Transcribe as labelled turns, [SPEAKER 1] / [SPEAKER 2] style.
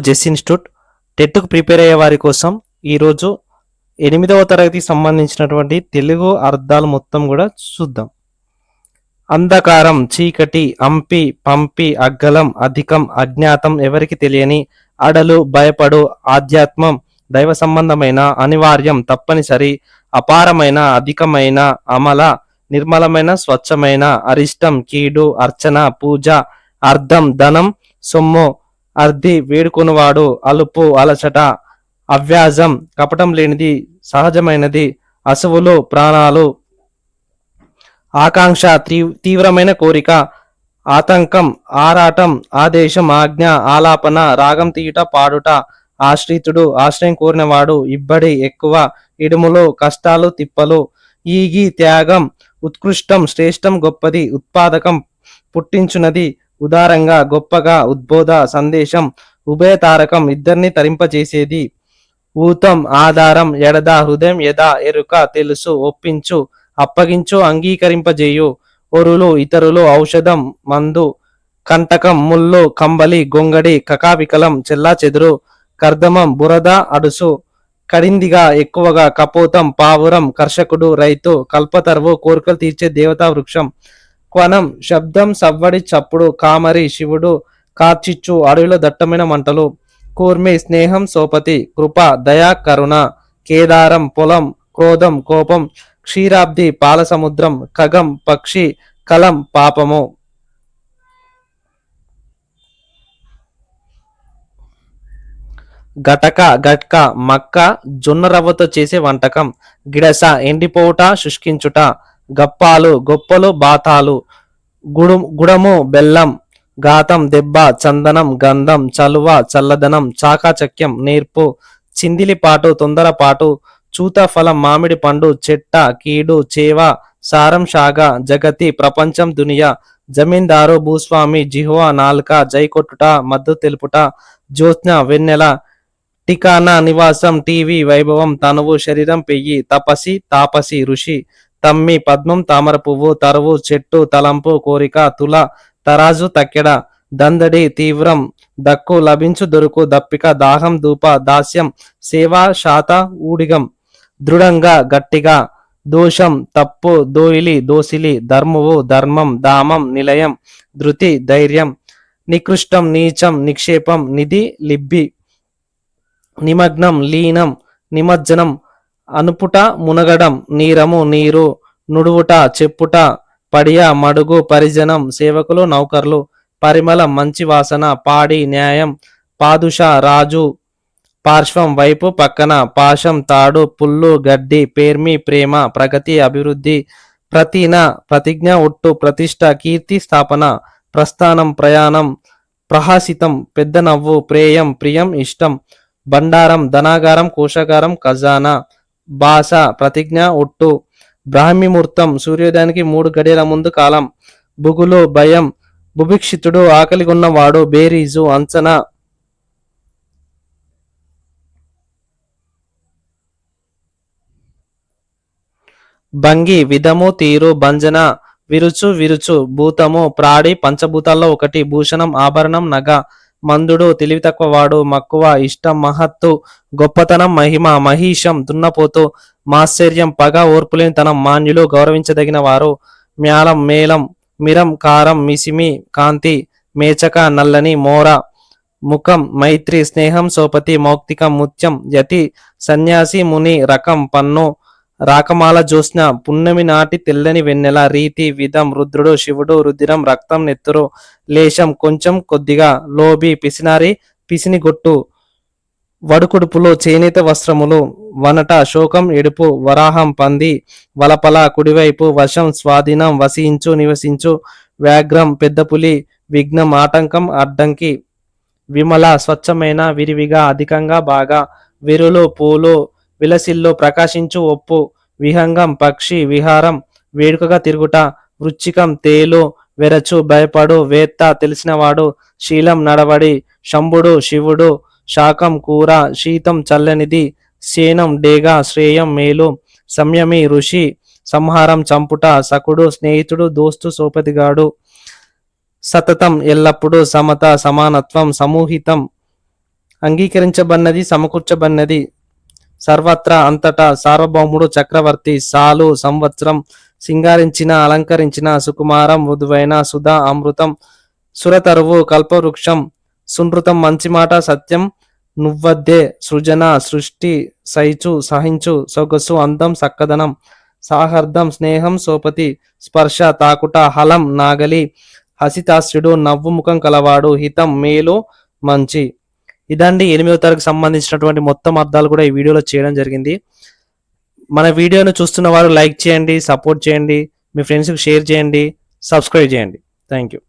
[SPEAKER 1] జెస్ institute టెట్కు prepare అయ్యే వారి కోసం ఈరోజు 8వ తరగతికి సంబంధించినటువంటి తెలుగు అర్థాలు మొత్తం కూడా చూద్దాం. అంధకారం, చీకటి, అంపి, పంపి, అగ్గలం, అధికం, అజ్ఞాతం, ఎవరికి తెలియని, అడలు, భయపడు, ఆధ్యాత్మం, దైవ సంబంధమైన, అనివార్యం, తప్పనిసరి, అపారమైన, అధికమైన, అమల, నిర్మలమైన, స్వచ్ఛమైన, అరిష్టం, కీడు, అర్చన, పూజ, అర్థం, ధనం, సొమ్ము, అర్ధి, వేడుకొనువాడు, అలుపు, అలసట, అవ్యాజం, కపటం లేనిది, సహజమైనది, అసువులు, ప్రాణాలు, ఆకాంక్ష, తీవ్రమైన కోరిక, ఆతంకం, ఆరాటం, ఆదేశం, ఆజ్ఞ, ఆలాపన, రాగం తీయుట, పాడుట, ఆశ్రితుడు, ఆశ్రయం కోరినవాడు, ఇబ్బడి, ఎక్కువ, ఇడుములు, కష్టాలు, తిప్పలు, ఈగి, త్యాగం, ఉత్కృష్టం, శ్రేష్టం, గొప్పది, ఉత్పాదకం, పుట్టించున్నది, ఉదారంగా, గొప్పగా, ఉద్బోధ, సందేశం, ఉభయతారకం, ఇద్దరిని తరింపచేసేది, ఊతం, ఆధారం, ఎడద, హృదయం, యద, ఎరుక, తెలుసు, ఒప్పించు, అప్పగించు, అంగీకరింపజేయు, ఒరులు, ఇతరులు, ఔషధం, మందు, కంటకం, ముళ్ళు, కంబలి, గొంగడి, కకావికలం, చెల్లా చెదురు, కర్దమం, బురద, అడుసు, కడిందిగా, ఎక్కువగా, కపోతం, పావురం, కర్షకుడు, రైతు, కల్పతరువు, కోరికలు తీర్చే దేవతా వృక్షం, క్వనం, శబ్దం, సవ్వడి, చప్పుడు, కామరి, శివుడు, కార్చిచ్చు, అడవిలో దట్టమైన మంటలు, కూర్మి, స్నేహం, సోపతి, కృప, దయా, కరుణ, కేదారం, పొలం, క్రోధం, కోపం, క్షీరాబ్ది, పాల సముద్రం, ఖగం, పక్షి, కలం, పాపము. గటక, గట్క, మక్క, జొన్న రవ్వతో చేసే వంటకం, గిడస, ఎండిపోవుట, శుష్కించుట, గప్పాలు, గొప్పలు, బాతాలు, గుడము, బెల్లం, ఘాతం, దెబ్బ, చందనం, గంధం, చలువ, చల్లదనం, చాకాచక్యం, నేర్పు, చిందిలిపాటు, తొందరపాటు, చూత ఫలం, మామిడి పండు, చెట్ట, కీడు, చేవ, సారం, షాగ, జగతి, ప్రపంచం, దునియా, జమీందారు, భూస్వామి, జిహ్వా, నాల్క, జైకొట్టుట, మద్దు తెలుపుట, జ్యోత్స్న, వెన్నెల, టికానా, నివాసం, టీవీ, వైభవం, తనువు, శరీరం, పెయ్యి, తపసి, తాపసి, ఋషి, తమ్మి, పద్మం, తామర పువ్వు, తరువు, చెట్టు, తలంపు, కోరిక, తుల, తరాజు, తక్కెడ, దందడి, తీవ్రం, దక్కు, లభించు, దొరుకు, దప్పిక, దాహం, ధూప, దాస్యం, సేవ, శాత, ఊడిగం, దృఢంగా, గట్టిగా, దోషం, తప్పు, దోయిలి, దోసిలి, ధర్మువు, ధర్మం, దామం, నిలయం, ధృతి, ధైర్యం, నికృష్టం, నీచం, నిక్షేపం, నిధి, లిబ్బి, నిమగ్నం, లీనం, నిమజ్జనం, అనుపుట, మునగడం, నీరము, నీరు, నుడువుట, చెప్పుట, పడియ, మడుగు, పరిజనం, సేవకులు, నౌకర్లు, పరిమళం, మంచి వాసన, పాడి, న్యాయం, పాదుష, రాజు, పార్శ్వం, వైపు, పక్కన, పాశం, తాడు, పుల్లు, గడ్డి, పేర్మి, ప్రేమ, ప్రగతి, అభివృద్ధి, ప్రతిన, ప్రతిజ్ఞ, ఒట్టు, ప్రతిష్ట, కీర్తి, స్థాపన, ప్రస్థానం, ప్రయాణం, ప్రహాసితం, పెద్ద నవ్వు, ప్రేయం, ప్రియం, ఇష్టం, బండారం, ధనాగారం, కోశాగారం, ఖజానా, భాష, ప్రతిజ్ఞ, ఒట్టు, బ్రాహ్మీముహూర్తం, సూర్యోదయానికి 3 గడియల ముందు కాలం, బుగులు, భయం, బుభిక్షితుడు, ఆకలిగొన్నవాడు, బేరీజు, అంచనా, భంగి, విధము, తీరు, భంజన, విరుచు, విరుచు, భూతము, ప్రాడి, పంచభూతాల్లో ఒకటి, భూషణం, ఆభరణం, నగ, మందుడు, తెలివి తక్కువవాడు, మక్కువ, ఇష్టం, మహత్తు, గొప్పతనం, మహిమ, మహిషం, దున్నపోతు, మాశ్చర్యం, పగ, ఓర్పులేనితనం, మాన్యులు, గౌరవించదగిన వారు, మ్యాలం, మేలం, మిరం, కారం, మిసిమి, కాంతి, మేచక, నల్లని, మోర, ముఖం, మైత్రి, స్నేహం, సోపతి, మౌక్తికం, ముత్యం, యతి, సన్యాసి, ముని, రకం, పన్ను, రాకమాల, జ్యోత్స్న, పున్నమి నాటి తెల్లని వెన్నెల, రీతి, విధం, రుద్రుడు, శివుడు, రుధిరం, రక్తం, నెత్తురు, లేశం, కొంచెం, కొద్దిగా, లోబి, పిసినారి, పిసినిగొట్టు, వడుకుడుపులు, చేనేత వస్త్రములు, వనట, శోకం, ఎడుపు, వరాహం, పంది, వలపల, కుడివైపు, వశం, స్వాధీనం, వసించు, నివసించు, వ్యాఘ్రం, పెద్ద పులి, విఘ్నం, ఆటంకం, అడ్డంకి, విమల, స్వచ్ఛమైన, విరివిగా, అధికంగా, బాగా, విరులు, పూలు, విలసిల్లు, ప్రకాశించు, ఒప్పు, విహంగం, పక్షి, విహారం, వేడుకగా తిరుగుట, వృచ్చికం, తేలు, వెరచు, భయపడు, వేత్త, తెలిసినవాడు, శీలం, నడవడి, శంభుడు, శివుడు, శాకం, కూర, శీతం, చల్లనిది, శేనం, డేగ, శ్రేయం, మేలు, సంయమి, ఋషి, సంహారం, చంపుట, సకుడు, స్నేహితుడు, దోస్తు, సోపతిగాడు, సతతం, ఎల్లప్పుడు, సమత, సమానత్వం, సమూహితం, అంగీకరించబన్నది, సమకూర్చబన్నది, సర్వత్రా అంతటా, సార్వభౌముడు, చక్రవర్తి, సాలు, సంవత్సరం, సింగారించిన, అలంకరించిన, సుకుమారం, మృదువైన, సుధా, అమృతం, సురతరువు, కల్పవృక్షం, సునృతం, మంచి మాట, సత్యం, నువ్వద్దే, సృజన, సృష్టి, సైచు, సహించు, సొగసు, అందం, సక్కదనం, సాహర్దం, స్నేహం, సోపతి, స్పర్శ, తాకుట, హలం, నాగలి, హసితాస్యుడు, నవ్వు ముఖం కలవాడు, హితం, మేలు, మంచి. ఇదండి 8వ తరగతికి సంబంధించినటువంటి మొత్తం అర్థాలు కూడా ఈ వీడియోలో చేయడం జరిగింది. మన వీడియోను చూస్తున్న వారు లైక్ చేయండి, సపోర్ట్ చేయండి, మీ ఫ్రెండ్స్కి షేర్ చేయండి, సబ్స్క్రైబ్ చేయండి. Thank you.